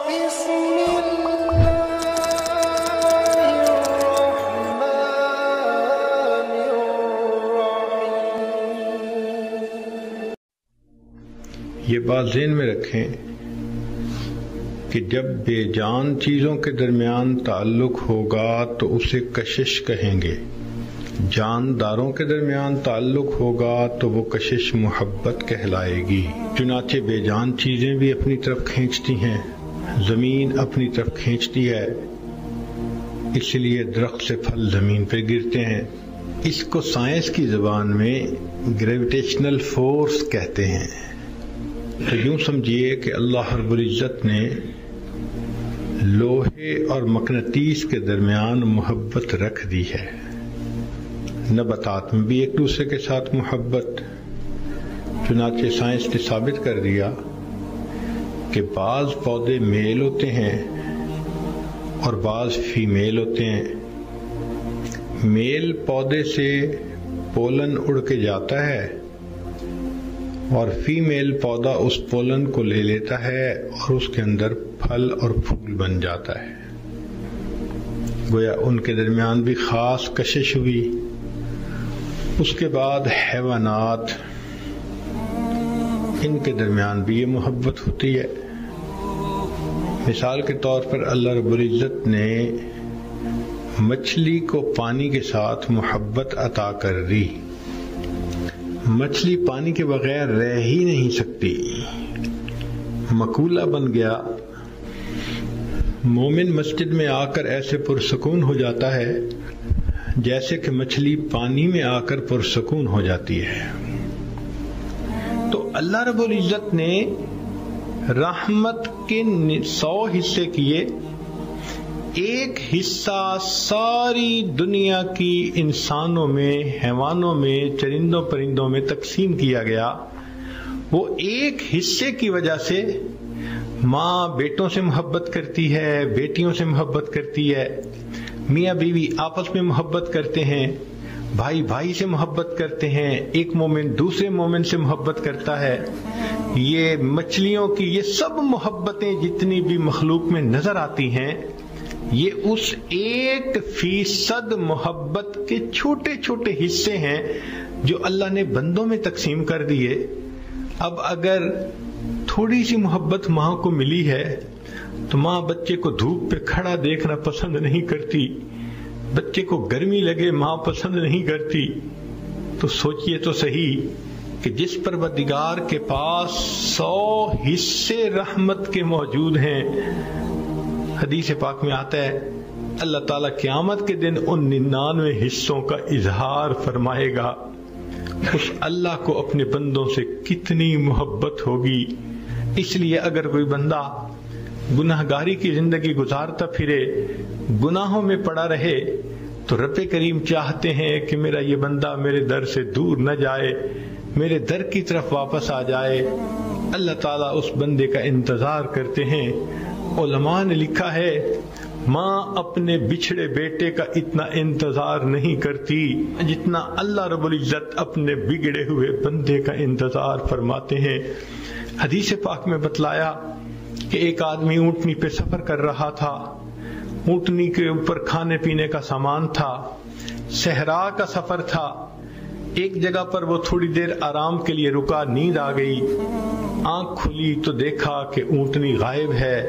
یہ بات ذہن میں رکھیں کہ جب بے جان چیزوں کے درمیان تعلق ہوگا تو اسے کشش کہیں گے، جانداروں کے درمیان تعلق ہوگا تو وہ کشش محبت کہلائے گی۔ چنانچہ بے جان چیزیں بھی اپنی طرف کھینچتی ہیں، زمین اپنی طرف کھینچتی ہے، اس لیے درخت سے پھل زمین پہ گرتے ہیں۔ اس کو سائنس کی زبان میں گریویٹیشنل فورس کہتے ہیں۔ تو یوں سمجھیے کہ اللہ رب العزت نے لوہے اور مقناطیس کے درمیان محبت رکھ دی ہے۔ نباتات میں بھی ایک دوسرے کے ساتھ محبت، چنانچہ سائنس نے ثابت کر دیا کہ بعض پودے میل ہوتے ہیں اور بعض فیمیل ہوتے ہیں۔ میل پودے سے پولن اڑ کے جاتا ہے اور فیمیل پودا اس پولن کو لے لیتا ہے اور اس کے اندر پھل اور پھول بن جاتا ہے۔ گویا ان کے درمیان بھی خاص کشش ہوئی۔ اس کے بعد حیوانات، ان کے درمیان بھی یہ محبت ہوتی ہے۔ مثال کے طور پر اللہ رب العزت نے مچھلی کو پانی کے ساتھ محبت عطا کر دی۔ مچھلی پانی کے بغیر رہ ہی نہیں سکتی، مقولہ بن گیا۔ مومن مسجد میں آ کر ایسے پرسکون ہو جاتا ہے جیسے کہ مچھلی پانی میں آ کر پرسکون ہو جاتی ہے۔ تو اللہ رب العزت نے رحمت کے 100 حصے کیے، ایک حصہ ساری دنیا کی انسانوں میں، حیوانوں میں، چرندوں پرندوں میں تقسیم کیا گیا۔ وہ ایک حصے کی وجہ سے ماں بیٹوں سے محبت کرتی ہے، بیٹیوں سے محبت کرتی ہے، میاں بیوی آپس میں محبت کرتے ہیں، بھائی بھائی سے محبت کرتے ہیں، ایک مومن دوسرے مومن سے محبت کرتا ہے۔ یہ مچھلیوں کی یہ سب محبتیں جتنی بھی مخلوق میں نظر آتی ہیں، یہ اس 1% محبت کے چھوٹے چھوٹے حصے ہیں جو اللہ نے بندوں میں تقسیم کر دیے۔ اب اگر تھوڑی سی محبت ماں کو ملی ہے تو ماں بچے کو دھوپ پہ کھڑا دیکھنا پسند نہیں کرتی، بچے کو گرمی لگے ماں پسند نہیں کرتی۔ تو سوچئے تو صحیح کہ جس پروردگار کے پاس 100 حصے رحمت کے موجود ہیں، حدیث پاک میں آتا ہے اللہ تعالیٰ قیامت کے دن ان 99 حصوں کا اظہار فرمائے گا۔ اس اللہ کو اپنے بندوں سے کتنی محبت ہوگی۔ اس لیے اگر کوئی بندہ گناہگاری کی زندگی گزارتا پھرے، گناہوں میں پڑا رہے، تو رب کریم چاہتے ہیں کہ میرا یہ بندہ میرے در سے دور نہ جائے، میرے در کی طرف واپس آ جائے۔ اللہ تعالیٰ اس بندے کا انتظار کرتے ہیں۔ علماء نے لکھا ہے ماں اپنے بچھڑے بیٹے کا اتنا انتظار نہیں کرتی جتنا اللہ رب العزت اپنے بگڑے ہوئے بندے کا انتظار فرماتے ہیں۔ حدیث پاک میں بتلایا کہ ایک آدمی اونٹنی پہ سفر کر رہا تھا، اونٹنی کے اوپر کھانے پینے کا سامان تھا، صحرا کا سفر تھا۔ ایک جگہ پر وہ تھوڑی دیر آرام کے لیے رکا، نیند آ گئی، آنکھ کھلی تو دیکھا کہ اونٹنی غائب ہے۔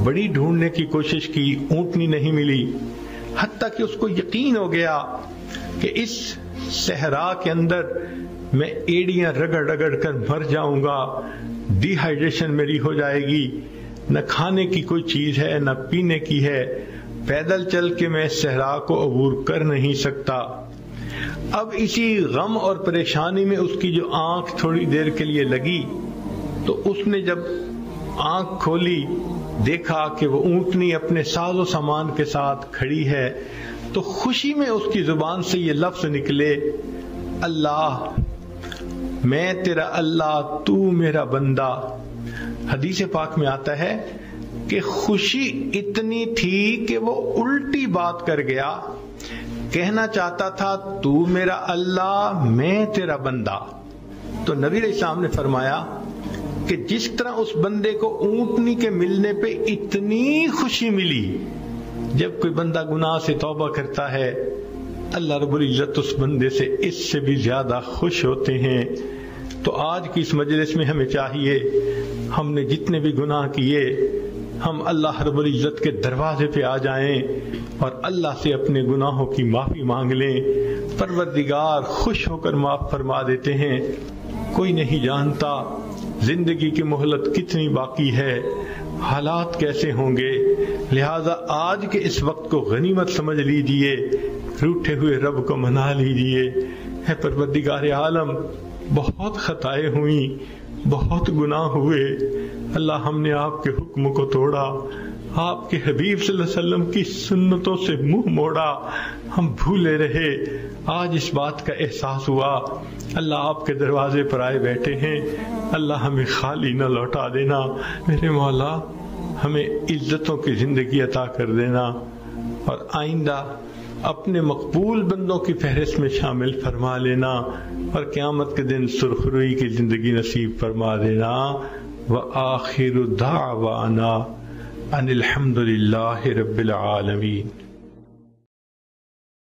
بڑی ڈھونڈنے کی کوشش کی، اونٹنی نہیں ملی، حتیٰ کہ اس کو یقین ہو گیا کہ اس صحرا کے اندر میں ایڑیاں رگڑ رگڑ کر مر جاؤں گا، ڈی ہائیڈریشن میری ہو جائے گی، نہ کھانے کی کوئی چیز ہے نہ پینے کی ہے، پیدل چل کے میں صحرا کو عبور کر نہیں سکتا۔ اب اسی غم اور پریشانی میں اس کی جو آنکھ تھوڑی دیر کے لیے لگی تو اس نے جب آنکھ کھولی دیکھا کہ وہ اونٹنی اپنے ساز و سامان کے ساتھ کھڑی ہے، تو خوشی میں اس کی زبان سے یہ لفظ نکلے، اللہ میں تیرا اللہ، تو میرا بندہ۔ حدیث پاک میں آتا ہے کہ خوشی اتنی تھی کہ وہ الٹی بات کر گیا، کہنا چاہتا تھا تو میرا اللہ، میں تیرا بندہ۔ تو نبی علیہ السلام نے فرمایا کہ جس طرح اس بندے کو اونٹنی کے ملنے پہ اتنی خوشی ملی، جب کوئی بندہ گناہ سے توبہ کرتا ہے اللہ رب العزت اس بندے سے اس سے بھی زیادہ خوش ہوتے ہیں۔ تو آج کی اس مجلس میں ہمیں چاہیے ہم نے جتنے بھی گناہ کیے ہم اللہ رب العزت کے دروازے پہ آ جائیں اور اللہ سے اپنے گناہوں کی معافی مانگ لیں۔ پروردگار خوش ہو کر معاف فرما دیتے ہیں۔ کوئی نہیں جانتا زندگی کی مہلت کتنی باقی ہے، حالات کیسے ہوں گے، لہذا آج کے اس وقت کو غنیمت سمجھ لیجئے، روٹھے ہوئے رب کو منا لیجئے۔ اے پروردگار عالم، بہت خطائیں ہوئیں، بہت گناہ ہوئے، اللہ ہم نے آپ کے حکم کو توڑا، آپ کے حبیب صلی اللہ علیہ وسلم کی سنتوں سے منہ موڑا، ہم بھولے رہے۔ آج اس بات کا احساس ہوا، اللہ آپ کے دروازے پر آئے بیٹھے ہیں، اللہ ہمیں خالی نہ لوٹا دینا، میرے مولا ہمیں عزتوں کی زندگی عطا کر دینا، اور آئندہ اپنے مقبول بندوں کی فہرست میں شامل فرما لینا، اور قیامت کے دن سرخروئی کی زندگی نصیب فرما دینا۔ وآخر دعوانا ان الحمد للہ رب العالمین۔